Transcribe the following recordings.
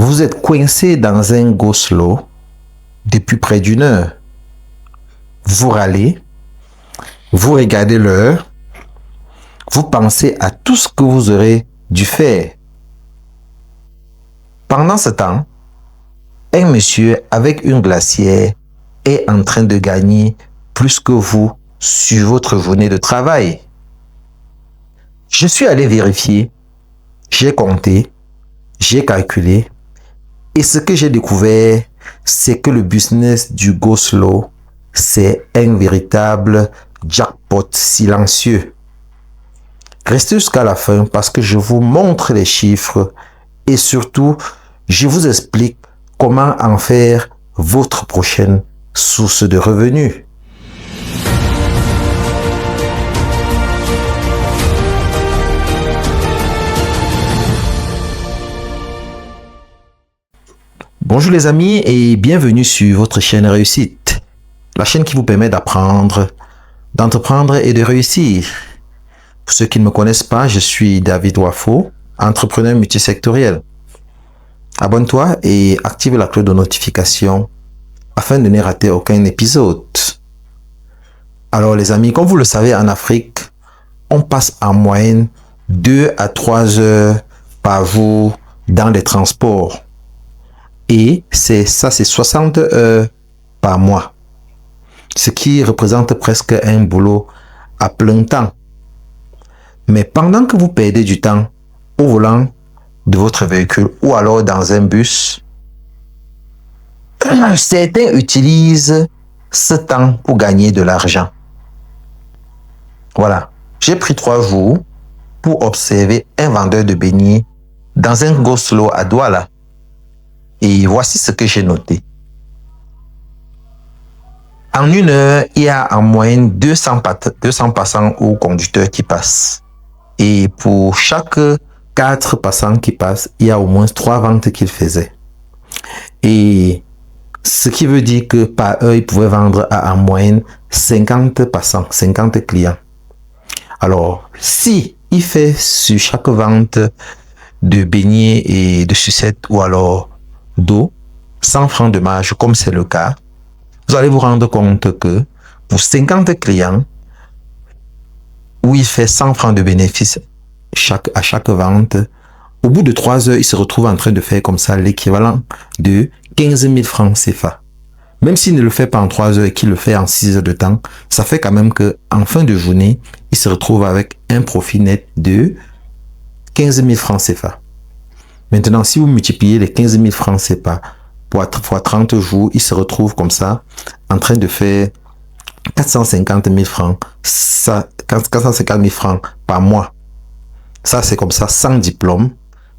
Vous êtes coincé dans un go slow depuis près d'une heure. Vous râlez, vous regardez l'heure, vous pensez à tout ce que vous aurez dû faire. Pendant ce temps, un monsieur avec une glacière est en train de gagner plus que vous sur votre journée de travail. Je suis allé vérifier, j'ai compté, j'ai calculé et ce que j'ai découvert, c'est que le business du go slow, c'est un véritable jackpot silencieux. Restez jusqu'à la fin parce que je vous montre les chiffres et surtout, je vous explique comment en faire votre prochaine source de revenus. Bonjour les amis et bienvenue sur votre chaîne Réussite, la chaîne qui vous permet d'apprendre, d'entreprendre et de réussir. Pour ceux qui ne me connaissent pas, je suis David Wafo, entrepreneur multisectoriel. Abonne-toi et active la cloche de notification afin de ne rater aucun épisode. Alors les amis, comme vous le savez, en Afrique, on passe en moyenne 2 à 3 heures par jour dans les transports. Et c'est 60 heures par mois. Ce qui représente presque un boulot à plein temps. Mais pendant que vous perdez du temps au volant de votre véhicule ou alors dans un bus, certains utilisent ce temps pour gagner de l'argent. Voilà. J'ai pris 3 jours pour observer un vendeur de beignets dans un go slow à Douala. Et voici ce que j'ai noté. En une heure, il y a en moyenne 200 passants ou conducteurs qui passent. Et pour chaque 4 passants qui passent, il y a au moins 3 ventes qu'il faisait. Et ce qui veut dire que par heure, il pouvait vendre à en moyenne 50 passants, 50 clients. Alors, si il fait sur chaque vente de beignets et de sucettes ou alors d'eau, 100 francs de marge, comme c'est le cas, vous allez vous rendre compte que pour 50 clients, où il fait 100 francs de bénéfice à chaque vente, au bout de 3 heures, il se retrouve en train de faire comme ça l'équivalent de 15 000 francs CFA. Même s'il ne le fait pas en 3 heures et qu'il le fait en 6 heures de temps, ça fait quand même que en fin de journée, il se retrouve avec un profit net de 15 000 francs CFA. Maintenant, si vous multipliez les 15 000 francs CFA fois 30 jours, il se retrouve comme ça, en train de faire 450 000 francs, 450 000 francs par mois. Ça, c'est comme ça, sans diplôme,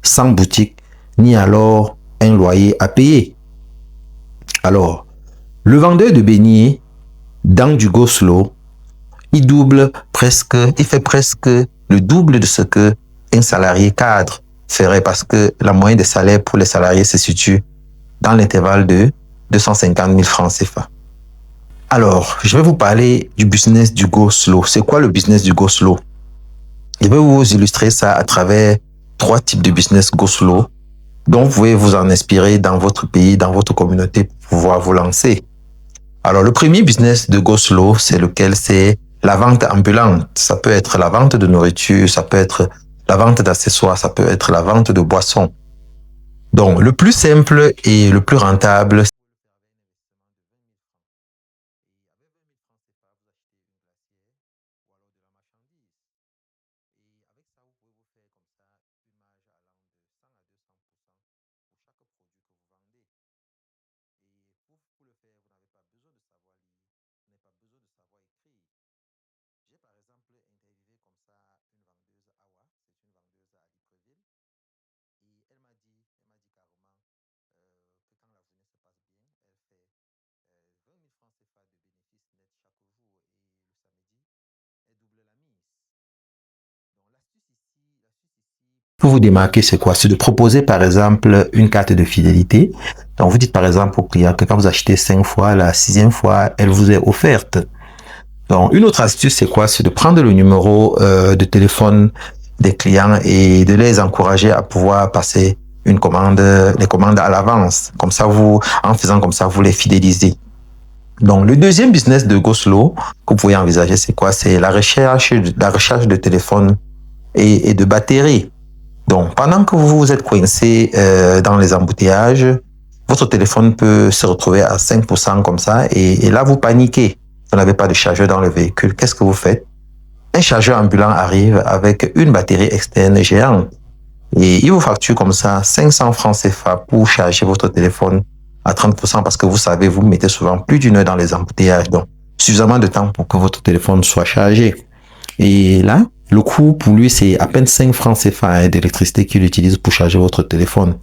sans boutique, ni alors un loyer à payer. Alors, le vendeur de beignets dans du go slow, il fait presque le double de ce que un salarié cadre ferait parce que la moyenne des salaires pour les salariés se situe dans l'intervalle de 250 000 francs CFA. Alors, je vais vous parler du business du go slow. C'est quoi le business du go slow? Je vais vous illustrer ça à travers 3 types de business go slow dont vous pouvez vous en inspirer dans votre pays, dans votre communauté pour pouvoir vous lancer. Alors, le premier business de go slow, c'est lequel? C'est la vente ambulante. Ça peut être la vente de nourriture, ça peut être la vente d'accessoires, ça peut être la vente de boissons. Donc, le plus simple et le plus rentable, pour vous démarquer, c'est quoi? C'est de proposer, par exemple, une carte de fidélité. Donc, vous dites, par exemple, au client que quand vous achetez 5 fois, la 6e fois, elle vous est offerte. Donc, une autre astuce, c'est quoi? C'est de prendre le numéro de téléphone des clients et de les encourager à pouvoir passer les commandes à l'avance. Comme ça, en faisant comme ça, vous les fidélisez. Donc, le deuxième business de Go Slow que vous pouvez envisager, c'est quoi? C'est la recharge de téléphone et de batterie. Donc, pendant que vous êtes coincé dans les embouteillages, votre téléphone peut se retrouver à 5% comme ça et là, vous paniquez. Vous n'avez pas de chargeur dans le véhicule. Qu'est-ce que vous faites? Un chargeur ambulant arrive avec une batterie externe géante et il vous facture comme ça 500 francs CFA pour charger votre téléphone à 30% parce que vous savez, vous mettez souvent plus d'une heure dans les embouteillages. Donc, suffisamment de temps pour que votre téléphone soit chargé. Et là, le coût pour lui, c'est à peine 5 francs CFA d'électricité qu'il utilise pour charger votre téléphone.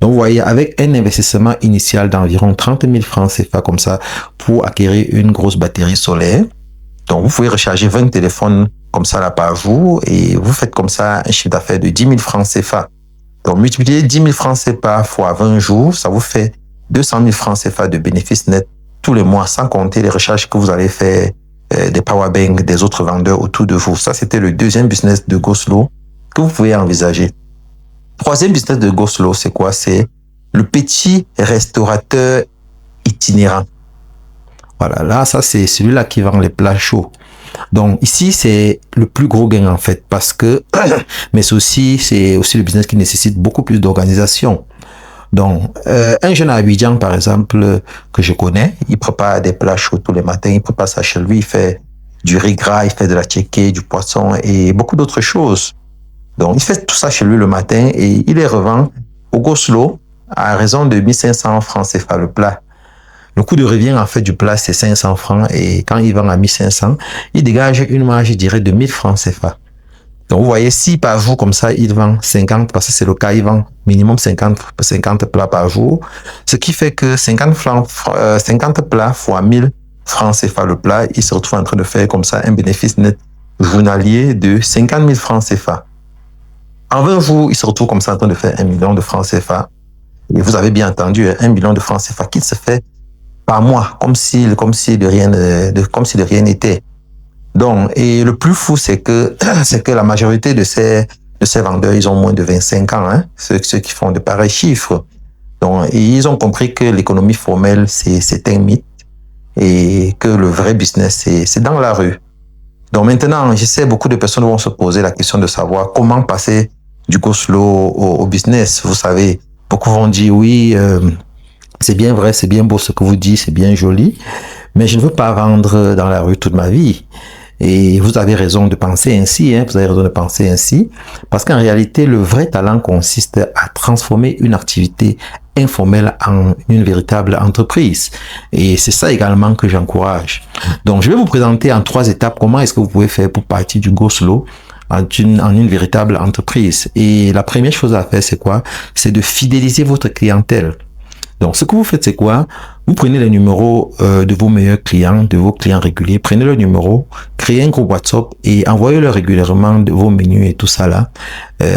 Donc, vous voyez, avec un investissement initial d'environ 30 000 francs CFA comme ça pour acquérir une grosse batterie solaire. Donc, vous pouvez recharger 20 téléphones comme ça là par jour et vous faites comme ça un chiffre d'affaires de 10 000 francs CFA. Donc, multiplier 10 000 francs CFA fois 20 jours, ça vous fait 200 000 francs CFA de bénéfices nets tous les mois, sans compter les recharges que vous allez faire des powerbanks des autres vendeurs autour de vous. Ça, c'était le deuxième business de Go Slow que vous pouvez envisager. Troisième business de Go Slow, c'est quoi? C'est le petit restaurateur itinérant. Voilà, là, ça, c'est celui-là qui vend les plats chauds. Donc, ici, c'est le plus gros gain, en fait, parce que, mais c'est aussi le business qui nécessite beaucoup plus d'organisation. Donc, un jeune à Abidjan, par exemple, que je connais, il prépare des plats chauds tous les matins, il prépare ça chez lui, il fait du riz gras, il fait de la tchéké, du poisson et beaucoup d'autres choses. Donc, il fait tout ça chez lui le matin et il les revend au Go Slow à raison de 1500 francs CFA le plat. Le coût de revient, en fait, du plat, c'est 500 francs et quand il vend à 1500, il dégage une marge, je dirais, de 1000 francs CFA. Donc, vous voyez, si par jour, comme ça, il vend 50, parce que c'est le cas, il vend minimum 50 plats par jour, ce qui fait que 50 plats fois 1000 francs CFA le plat, il se retrouve en train de faire comme ça un bénéfice net journalier de 50 000 francs CFA. En 20 jours, il se retrouve comme ça en train de faire 1 million de francs CFA. Et vous avez bien entendu, 1 million de francs CFA qu'il se fait par mois, comme si de rien n'était. Donc, et le plus fou, c'est que la majorité de ces vendeurs, ils ont moins de 25 ans, hein, ceux qui font de pareils chiffres. Donc, et ils ont compris que l'économie formelle, c'est un mythe et que le vrai business, c'est dans la rue. Donc maintenant, je sais, beaucoup de personnes vont se poser la question de savoir comment passer du Go Slow au business. Vous savez, beaucoup vont dire oui, c'est bien vrai, c'est bien beau ce que vous dites, c'est bien joli, mais je ne veux pas vendre dans la rue toute ma vie. Et vous avez raison de penser ainsi, hein, vous avez raison de penser ainsi, parce qu'en réalité, le vrai talent consiste à transformer une activité informelle en une véritable entreprise. Et c'est ça également que j'encourage. Donc, je vais vous présenter en 3 étapes comment est-ce que vous pouvez faire pour partir du Go Slow en une véritable entreprise. Et la première chose à faire, c'est quoi? C'est de fidéliser votre clientèle. Donc, ce que vous faites, c'est quoi? Vous prenez les numéros de vos meilleurs clients, de vos clients réguliers, prenez le numéro, créez un groupe WhatsApp et envoyez-leur régulièrement de vos menus et tout ça là,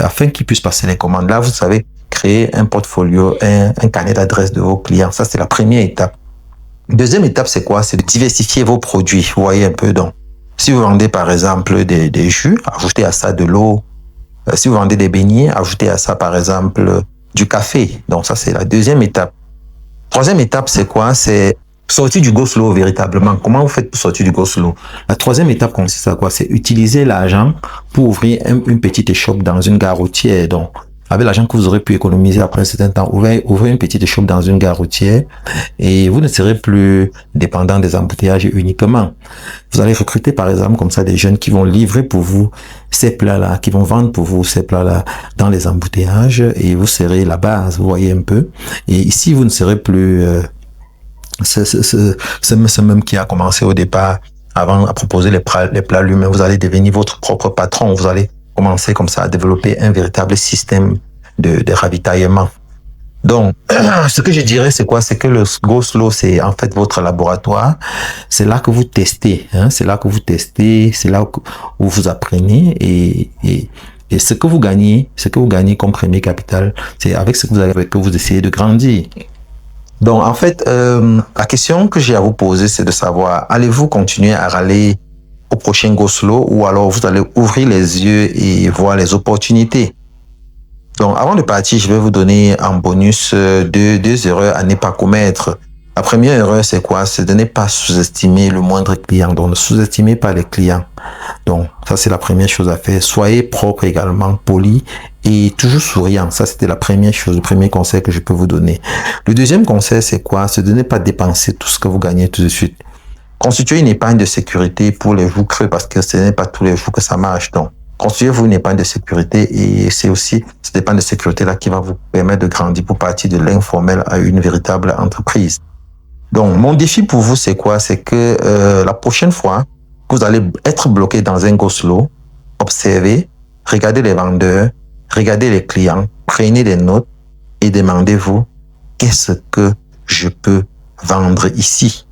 afin qu'ils puissent passer les commandes. Là, vous savez, créer un portfolio, un carnet d'adresses de vos clients. Ça, c'est la première étape. Deuxième étape, c'est quoi? C'est de diversifier vos produits. Vous voyez un peu, donc. Si vous vendez, par exemple, des jus, ajoutez à ça de l'eau. Si vous vendez des beignets, ajoutez à ça, par exemple, du café. Donc, ça, c'est la deuxième étape. Troisième étape, c'est quoi? C'est sortir du Go Slow véritablement. Comment vous faites pour sortir du Go Slow? La troisième étape consiste à quoi? C'est utiliser l'argent pour ouvrir une petite shop dans une gare routière. Donc, avec l'argent que vous aurez pu économiser après un certain temps, ouvrez une petite shop dans une gare routière et vous ne serez plus dépendant des embouteillages uniquement. Vous allez recruter par exemple comme ça des jeunes qui vont livrer pour vous ces plats-là, qui vont vendre pour vous ces plats-là dans les embouteillages et vous serez la base, vous voyez un peu. Et ici, vous ne serez plus ce même qui a commencé au départ avant à proposer les plats lui-même. Vous allez devenir votre propre patron, vous allez commencer comme ça à développer un véritable système de ravitaillement. Donc, ce que je dirais, c'est quoi? C'est que le Go Slow, c'est en fait votre laboratoire. C'est là que vous testez, hein? C'est là que vous testez, c'est là où vous apprenez et ce que vous gagnez comme premier capital, c'est avec ce que vous avez que vous essayez de grandir. Donc, en fait, la question que j'ai à vous poser, c'est de savoir, allez-vous continuer à râler au prochain Go Slow ou alors vous allez ouvrir les yeux et voir les opportunités? Donc, avant de partir, je vais vous donner en bonus deux erreurs à ne pas commettre. La première erreur, c'est quoi? C'est de ne pas sous-estimer le moindre client. Donc, ne sous-estimez pas les clients. Donc, ça, c'est la première chose à faire. Soyez propre également, poli et toujours souriant. Ça, c'était la première chose, le premier conseil que je peux vous donner. Le deuxième conseil, c'est quoi? C'est de ne pas dépenser tout ce que vous gagnez tout de suite. Constituez une épargne de sécurité pour les jours creux parce que ce n'est pas tous les jours que ça marche. Donc, construisez-vous une épargne de sécurité et c'est aussi cette épargne de sécurité-là qui va vous permettre de grandir pour partir de l'informel à une véritable entreprise. Donc, mon défi pour vous, c'est quoi? C'est que la prochaine fois que vous allez être bloqué dans un go slow, observez, regardez les vendeurs, regardez les clients, prenez des notes et demandez-vous qu'est-ce que je peux vendre ici?